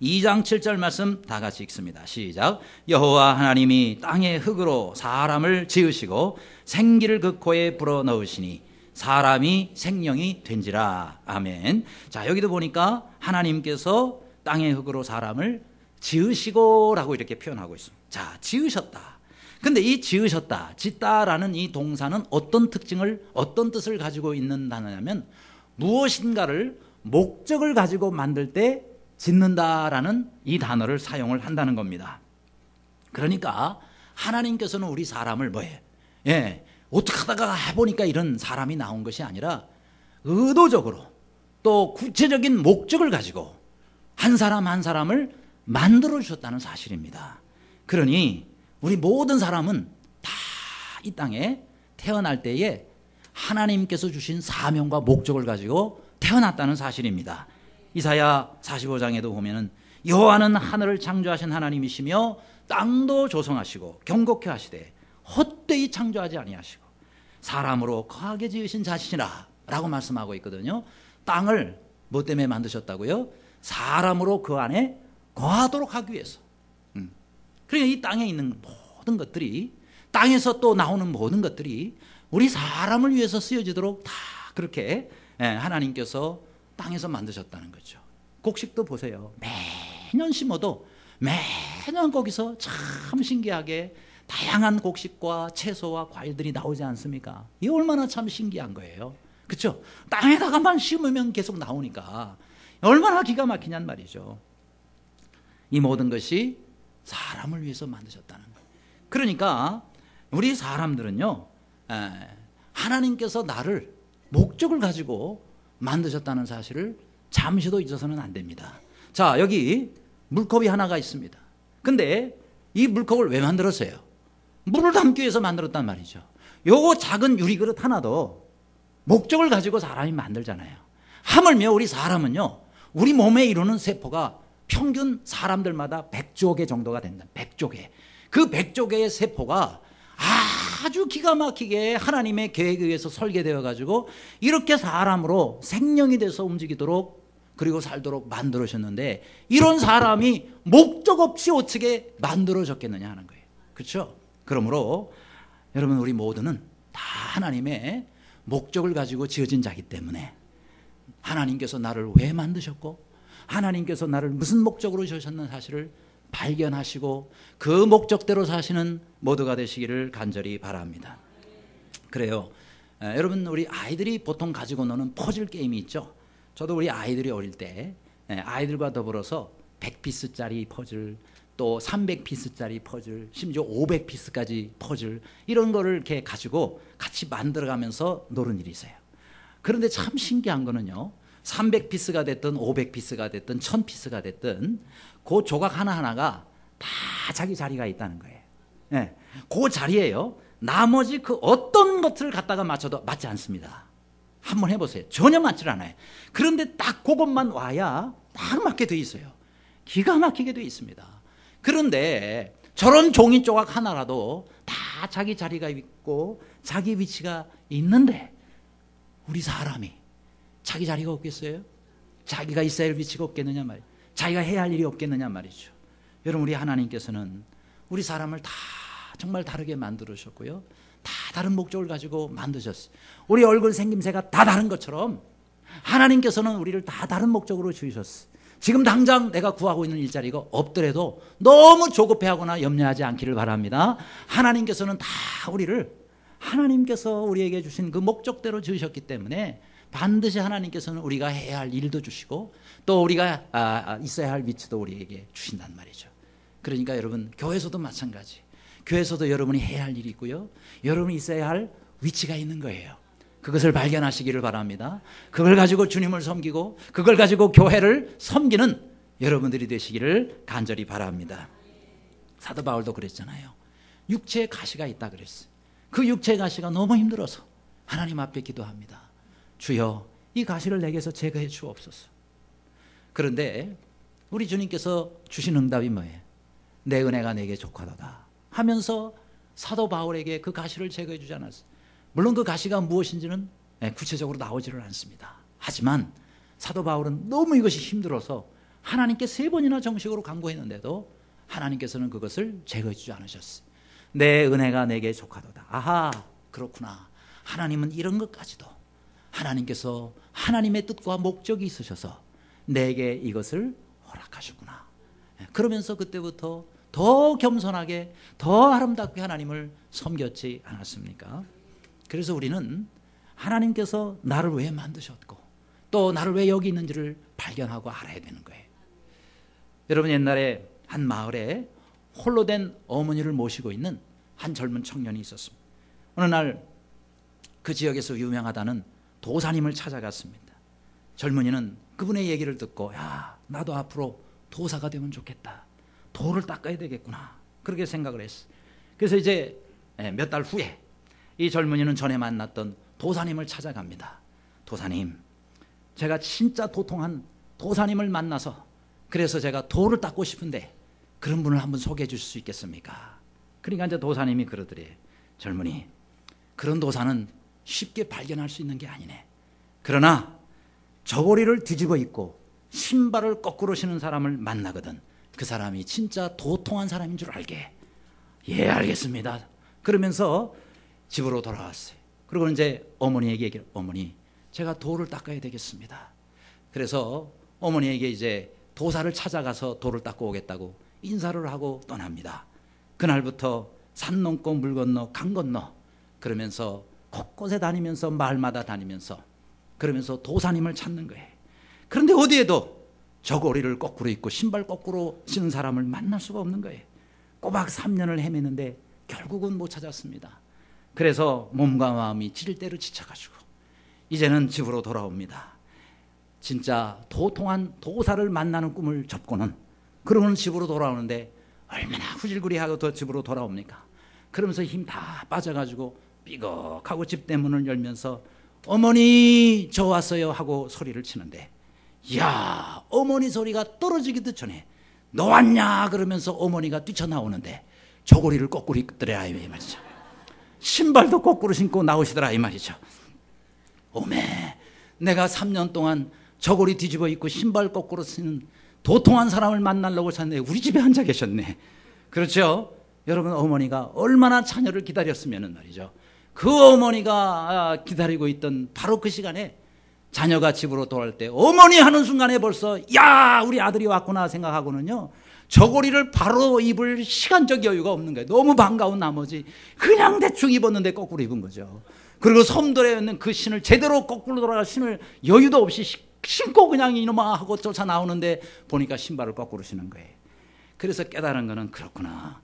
Speaker 1: 2장 7절 말씀 다 같이 읽습니다. 시작. 여호와 하나님이 땅의 흙으로 사람을 지으시고 생기를 그 코에 불어넣으시니 사람이 생명이 된지라. 아멘. 자, 여기도 보니까 하나님께서 땅의 흙으로 사람을 지으시고라고 이렇게 표현하고 있습니다. 자, 지으셨다. 근데 이 지으셨다, 짓다라는 이 동사는 어떤 뜻을 가지고 있는 단어냐면, 무엇인가를 목적을 가지고 만들 때 짓는다라는 이 단어를 사용을 한다는 겁니다. 그러니까 하나님께서는 우리 사람을 어떻게 하다가 해보니까 이런 사람이 나온 것이 아니라 의도적으로 또 구체적인 목적을 가지고 한 사람 한 사람을 만들어 주셨다는 사실입니다. 그러니 우리 모든 사람은 다 이 땅에 태어날 때에 하나님께서 주신 사명과 목적을 가지고 태어났다는 사실입니다. 이사야 45장에도 보면은 여호와는 하늘을 창조하신 하나님이시며 땅도 조성하시고 경고케 하시되 헛되이 창조하지 아니하시고 사람으로 거하게 지으신 자신이라 라고 말씀하고 있거든요. 땅을 뭐 때문에 만드셨다고요? 사람으로 그 안에 거하도록 하기 위해서. 그러니까 이 땅에 있는 모든 것들이, 땅에서 또 나오는 모든 것들이 우리 사람을 위해서 쓰여지도록 다 그렇게 하나님께서 땅에서 만드셨다는 거죠. 곡식도 보세요. 매년 심어도 매년 거기서 참 신기하게 다양한 곡식과 채소와 과일들이 나오지 않습니까? 이게 얼마나 참 신기한 거예요. 그렇죠? 땅에다가만 심으면 계속 나오니까 얼마나 기가 막히냔 말이죠. 이 모든 것이 사람을 위해서 만드셨다는 거예요. 그러니까 우리 사람들은요, 하나님께서 나를 목적을 가지고 만드셨다는 사실을 잠시도 잊어서는 안 됩니다. 자, 여기 물컵이 하나가 있습니다. 근데 이 물컵을 왜 만들었어요? 물을 담기 위해서 만들었단 말이죠. 요거 작은 유리그릇 하나도 목적을 가지고 사람이 만들잖아요. 하물며 우리 사람은요, 우리 몸에 이루는 세포가 평균 사람들마다 100조 개 정도가 된다. 100조 개. 그 100조 개의 세포가 아주 기가 막히게 하나님의 계획에 의해서 설계되어 가지고 이렇게 사람으로 생명이 돼서 움직이도록 그리고 살도록 만들어졌는데, 이런 사람이 목적 없이 어떻게 만들어졌겠느냐 하는 거예요. 그렇죠? 그러므로 여러분, 우리 모두는 다 하나님의 목적을 가지고 지어진 자이기 때문에 하나님께서 나를 왜 만드셨고 하나님께서 나를 무슨 목적으로 지으셨는 사실을 발견하시고 그 목적대로 사시는 모두가 되시기를 간절히 바랍니다. 그래요. 여러분, 우리 아이들이 보통 가지고 노는 퍼즐 게임이 있죠. 저도 우리 아이들이 어릴 때 아이들과 더불어서 100피스짜리 퍼즐, 또 300피스짜리 퍼즐, 심지어 500피스까지 퍼즐, 이런 거를 이렇게 가지고 같이 만들어가면서 노는 일이 있어요. 그런데 참 신기한 거는요, 300피스가 됐든 500피스가 됐든 1000피스가 됐든 그 조각 하나하나가 다 자기 자리가 있다는 거예요. 네. 그 자리에요, 나머지 그 어떤 것들을 갖다가 맞춰도 맞지 않습니다. 한번 해보세요. 전혀 맞질 않아요. 그런데 딱 그것만 와야 딱 맞게 돼 있어요. 기가 막히게 돼 있습니다. 그런데 저런 종이 조각 하나라도 다 자기 자리가 있고 자기 위치가 있는데, 우리 사람이 자기 자리가 없겠어요? 자기가 있어야 할 위치가 없겠느냐 말이에요. 자기가 해야 할 일이 없겠느냐 말이죠. 여러분, 우리 하나님께서는 우리 사람을 다 정말 다르게 만들으셨고요, 다 다른 목적을 가지고 만드셨어요. 우리 얼굴 생김새가 다 다른 것처럼 하나님께서는 우리를 다 다른 목적으로 지으셨어요. 지금 당장 내가 구하고 있는 일자리가 없더라도 너무 조급해하거나 염려하지 않기를 바랍니다. 하나님께서는 다 우리를, 하나님께서 우리에게 주신 그 목적대로 지으셨기 때문에 반드시 하나님께서는 우리가 해야 할 일도 주시고 또 우리가 있어야 할 위치도 우리에게 주신단 말이죠. 그러니까 여러분, 교회에서도 마찬가지. 교회에서도 여러분이 해야 할 일이 있고요, 여러분이 있어야 할 위치가 있는 거예요. 그것을 발견하시기를 바랍니다. 그걸 가지고 주님을 섬기고 그걸 가지고 교회를 섬기는 여러분들이 되시기를 간절히 바랍니다. 사도 바울도 그랬잖아요. 육체에 가시가 있다 그랬어요. 그 육체의 가시가 너무 힘들어서 하나님 앞에 기도합니다. 주여, 이 가시를 내게서 제거해 주옵소서. 그런데 우리 주님께서 주신 응답이 뭐예요? 내 은혜가 내게 족하도다 하면서 사도 바울에게 그 가시를 제거해 주지 않았어요. 물론 그 가시가 무엇인지는 구체적으로 나오지를 않습니다. 하지만 사도 바울은 너무 이것이 힘들어서 하나님께 3번이나 정식으로 간구했는데도 하나님께서는 그것을 제거해 주지 않으셨어요. 내 은혜가 내게 족하도다. 아하, 그렇구나. 하나님은 이런 것까지도 하나님께서 하나님의 뜻과 목적이 있으셔서 내게 이것을 허락하셨구나. 그러면서 그때부터 더 겸손하게, 더 아름답게 하나님을 섬겼지 않았습니까? 그래서 우리는 하나님께서 나를 왜 만드셨고 또 나를 왜 여기 있는지를 발견하고 알아야 되는 거예요. 여러분, 옛날에 한 마을에 홀로 된 어머니를 모시고 있는 한 젊은 청년이 있었습니다. 어느 날 그 지역에서 유명하다는 도사님을 찾아갔습니다. 젊은이는 그분의 얘기를 듣고, 야, 나도 앞으로 도사가 되면 좋겠다. 도를 닦아야 되겠구나. 그렇게 생각을 했어요. 그래서 이제 몇 달 후에 이 젊은이는 전에 만났던 도사님을 찾아갑니다. 도사님, 제가 진짜 도통한 도사님을 만나서 그래서 제가 도를 닦고 싶은데 그런 분을 한번 소개해 주실 수 있겠습니까? 그러니까 이제 도사님이 그러더래. 젊은이, 그런 도사는 쉽게 발견할 수 있는 게 아니네. 그러나 저고리를 뒤집어 입고 신발을 거꾸로 신은 사람을 만나거든 그 사람이 진짜 도통한 사람인 줄 알게. 예, 알겠습니다. 그러면서 집으로 돌아왔어요. 그리고 이제 어머니에게 얘기해요. 어머니, 제가 돌을 닦아야 되겠습니다. 그래서 어머니에게 이제 도사를 찾아가서 돌을 닦고 오겠다고 인사를 하고 떠납니다. 그날부터 산 넘고 물 건너 강 건너 그러면서 곳곳에 다니면서 마을마다 다니면서 그러면서 도사님을 찾는 거예요. 그런데 어디에도 저고리를 거꾸로 입고 신발 거꾸로 신은 사람을 만날 수가 없는 거예요. 꼬박 3년을 헤매는데 결국은 못 찾았습니다. 그래서 몸과 마음이 질 대로 지쳐가지고 이제는 집으로 돌아옵니다. 진짜 도통한 도사를 만나는 꿈을 접고는 그러고는 집으로 돌아오는데 얼마나 후질구리하고 더 집으로 돌아옵니까? 그러면서 힘 다 빠져가지고 삐걱하고 집 대문을 열면서 어머니 저 왔어요 하고 소리를 치는데 이야, 어머니 소리가 떨어지기도 전에 너 왔냐 그러면서 어머니가 뛰쳐나오는데 저고리를 거꾸로 입더라 이 말이죠. 신발도 거꾸로 신고 나오시더라 이 말이죠. 오메, 내가 3년 동안 저고리 뒤집어 입고 신발 거꾸로 쓰는 도통한 사람을 만나려고 찾는데 우리 집에 앉아 계셨네. 그렇죠? 여러분, 어머니가 얼마나 자녀를 기다렸으면 말이죠. 그 어머니가 기다리고 있던 바로 그 시간에 자녀가 집으로 돌아올 때 어머니 하는 순간에 벌써 야, 우리 아들이 왔구나 생각하고는요, 저고리를 바로 입을 시간적 여유가 없는 거예요. 너무 반가운 나머지 그냥 대충 입었는데 거꾸로 입은 거죠. 그리고 섬돌에 있는 그 신을 제대로 거꾸로 돌아갈 신을 여유도 없이 신고 그냥 이놈아 하고 쫓아 나오는데 보니까 신발을 거꾸로 신은 거예요. 그래서 깨달은 거는 그렇구나.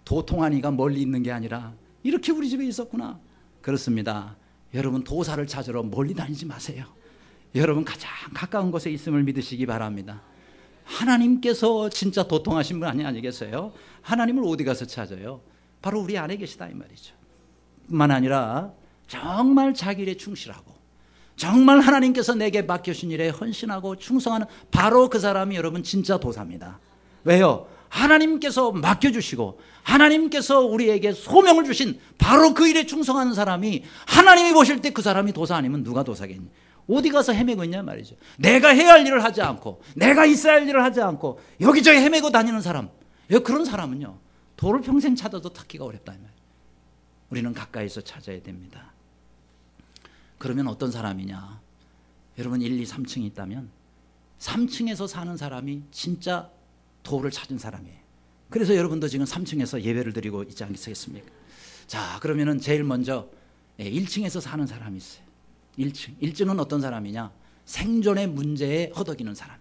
Speaker 1: 도통하니가 멀리 있는 게 아니라 이렇게 우리 집에 있었구나. 그렇습니다. 여러분, 도사를 찾으러 멀리 다니지 마세요. 여러분, 가장 가까운 곳에 있음을 믿으시기 바랍니다. 하나님께서 진짜 도통하신 분 아니겠어요? 하나님을 어디 가서 찾아요? 바로 우리 안에 계시다 이 말이죠. 뿐만 아니라 정말 자기 일에 충실하고 정말 하나님께서 내게 맡겨주신 일에 헌신하고 충성하는 바로 그 사람이 여러분 진짜 도사입니다. 왜요? 하나님께서 맡겨주시고 하나님께서 우리에게 소명을 주신 바로 그 일에 충성하는 사람이 하나님이 보실 때 그 사람이 도사 아니면 누가 도사겠니? 어디 가서 헤매고 있냐 말이죠. 내가 해야 할 일을 하지 않고 내가 있어야 할 일을 하지 않고 여기저기 헤매고 다니는 사람, 그런 사람은요 도를 평생 찾아도 찾기가 어렵다 이 말이에요. 우리는 가까이서 찾아야 됩니다. 그러면 어떤 사람이냐? 여러분, 1, 2, 3층이 있다면 3층에서 사는 사람이 진짜 도를 찾은 사람이에요. 그래서 여러분도 지금 3층에서 예배를 드리고 있지 않겠습니까? 자, 그러면은 제일 먼저 1층에서 사는 사람이 있어요. 1층은 어떤 사람이냐? 생존의 문제에 허덕이는 사람.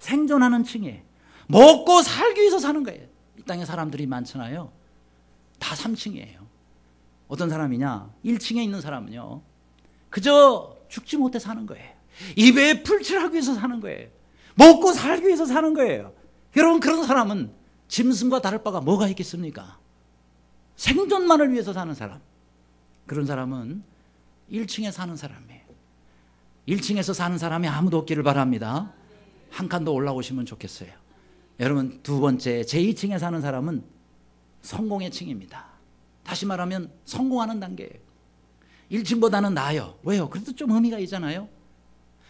Speaker 1: 생존하는 층이에요. 먹고 살기 위해서 사는 거예요. 이 땅에 사람들이 많잖아요. 다 3층이에요. 어떤 사람이냐? 1층에 있는 사람은요, 그저 죽지 못해 사는 거예요. 입에 풀칠하기 위해서 사는 거예요. 먹고 살기 위해서 사는 거예요. 여러분, 그런 사람은 짐승과 다를 바가 뭐가 있겠습니까? 생존만을 위해서 사는 사람. 그런 사람은 1층에 사는 사람이에요. 1층에서 사는 사람이 아무도 없기를 바랍니다. 한 칸 더 올라오시면 좋겠어요. 여러분, 두 번째, 제2층에 사는 사람은 성공의 층입니다. 다시 말하면 성공하는 단계예요. 1층보다는 나아요. 왜요? 그래도 좀 의미가 있잖아요.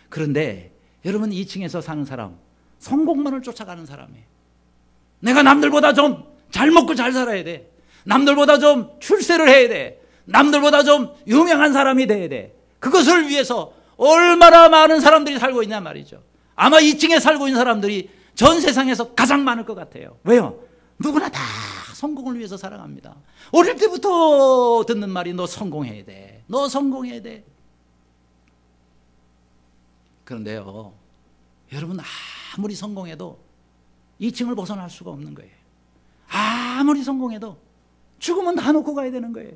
Speaker 1: 그런데 여러분, 2층에서 사는 사람, 성공만을 쫓아가는 사람이에요. 내가 남들보다 좀 잘 먹고 잘 살아야 돼. 남들보다 좀 출세를 해야 돼. 남들보다 좀 유명한 사람이 돼야 돼. 그것을 위해서 얼마나 많은 사람들이 살고 있냐 말이죠. 아마 2층에 살고 있는 사람들이 전 세상에서 가장 많을 것 같아요. 왜요? 누구나 다 성공을 위해서 살아갑니다. 어릴 때부터 듣는 말이 너 성공해야 돼. 너 성공해야 돼. 그런데요, 여러분, 아무리 성공해도 2층을 벗어날 수가 없는 거예요. 아무리 성공해도 죽으면 다 놓고 가야 되는 거예요.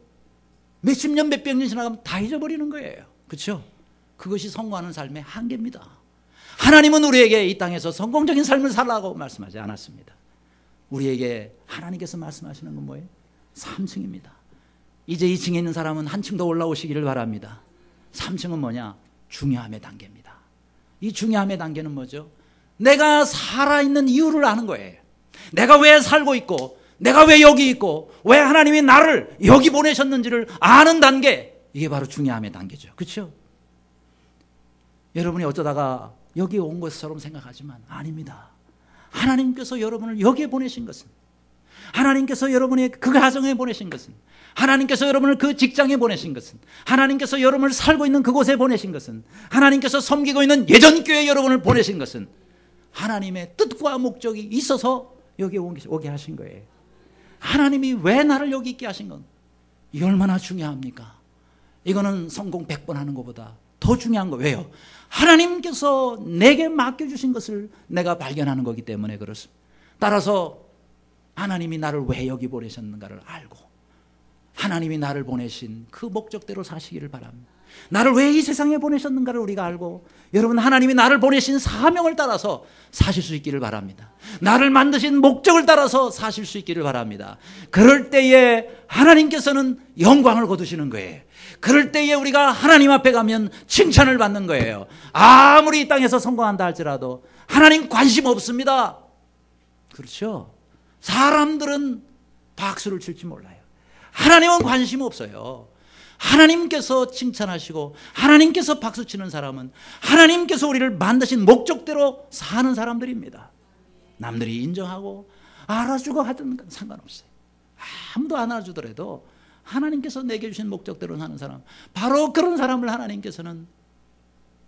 Speaker 1: 몇십 년, 몇백 년 지나가면 다 잊어버리는 거예요. 그렇죠? 그것이 성공하는 삶의 한계입니다. 하나님은 우리에게 이 땅에서 성공적인 삶을 살라고 말씀하지 않았습니다. 우리에게 하나님께서 말씀하시는 건 뭐예요? 3층입니다. 이제 2층에 있는 사람은 한 층 더 올라오시기를 바랍니다. 3층은 뭐냐? 중요함의 단계입니다. 이 중요함의 단계는 뭐죠? 내가 살아있는 이유를 아는 거예요. 내가 왜 살고 있고 내가 왜 여기 있고 왜 하나님이 나를 여기 보내셨는지를 아는 단계, 이게 바로 중요함의 단계죠. 그렇죠? 여러분이 어쩌다가 여기 온 것처럼 생각하지만 아닙니다. 하나님께서 여러분을 여기에 보내신 것은, 하나님께서 여러분의 그 가정에 보내신 것은, 하나님께서 여러분을 그 직장에 보내신 것은, 하나님께서 여러분을 살고 있는 그곳에 보내신 것은, 하나님께서 섬기고 있는 예전교회에 여러분을 보내신 것은 하나님의 뜻과 목적이 있어서 여기에 오게 하신 거예요. 하나님이 왜 나를 여기 있게 하신 건, 이게 얼마나 중요합니까? 이거는 성공 100번 하는 것보다 더 중요한 거예요. 왜요? 하나님께서 내게 맡겨주신 것을 내가 발견하는 거기 때문에 그렇습니다. 따라서 하나님이 나를 왜 여기 보내셨는가를 알고 하나님이 나를 보내신 그 목적대로 사시기를 바랍니다. 나를 왜 이 세상에 보내셨는가를 우리가 알고, 여러분 하나님이 나를 보내신 사명을 따라서 사실 수 있기를 바랍니다. 나를 만드신 목적을 따라서 사실 수 있기를 바랍니다. 그럴 때에 하나님께서는 영광을 거두시는 거예요. 그럴 때에 우리가 하나님 앞에 가면 칭찬을 받는 거예요. 아무리 이 땅에서 성공한다 할지라도 하나님 관심 없습니다. 그렇죠? 사람들은 박수를 칠지 몰라요. 하나님은 관심 없어요. 하나님께서 칭찬하시고 하나님께서 박수치는 사람은 하나님께서 우리를 만드신 목적대로 사는 사람들입니다. 남들이 인정하고 알아주고 하든 상관없어요. 아무도 안 알아주더라도 하나님께서 내게 주신 목적대로 사는 사람, 바로 그런 사람을 하나님께서는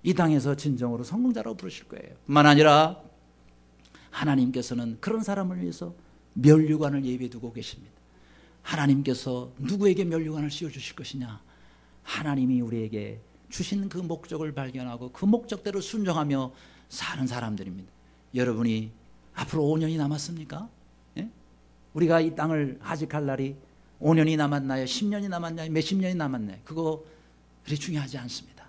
Speaker 1: 이 땅에서 진정으로 성공자라고 부르실 거예요. 뿐만 아니라 하나님께서는 그런 사람을 위해서 면류관을 예비해 두고 계십니다. 하나님께서 누구에게 면류관을 씌워주실 것이냐? 하나님이 우리에게 주신 그 목적을 발견하고 그 목적대로 순종하며 사는 사람들입니다. 여러분이 앞으로 5년이 남았습니까? 예? 우리가 이 땅을 하직할 날이 5년이 남았나요? 10년이 남았나요? 몇십 년이 남았나요? 그거 그리 중요하지 않습니다.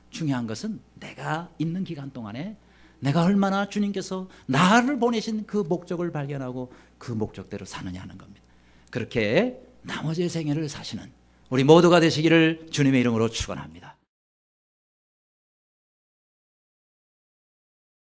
Speaker 1: 중요한 것은 내가 있는 기간 동안에 내가 얼마나 주님께서 나를 보내신 그 목적을 발견하고 그 목적대로 사느냐는 겁니다. 그렇게 나머지의 생애를 사시는 우리 모두가 되시기를 주님의 이름으로 축원합니다.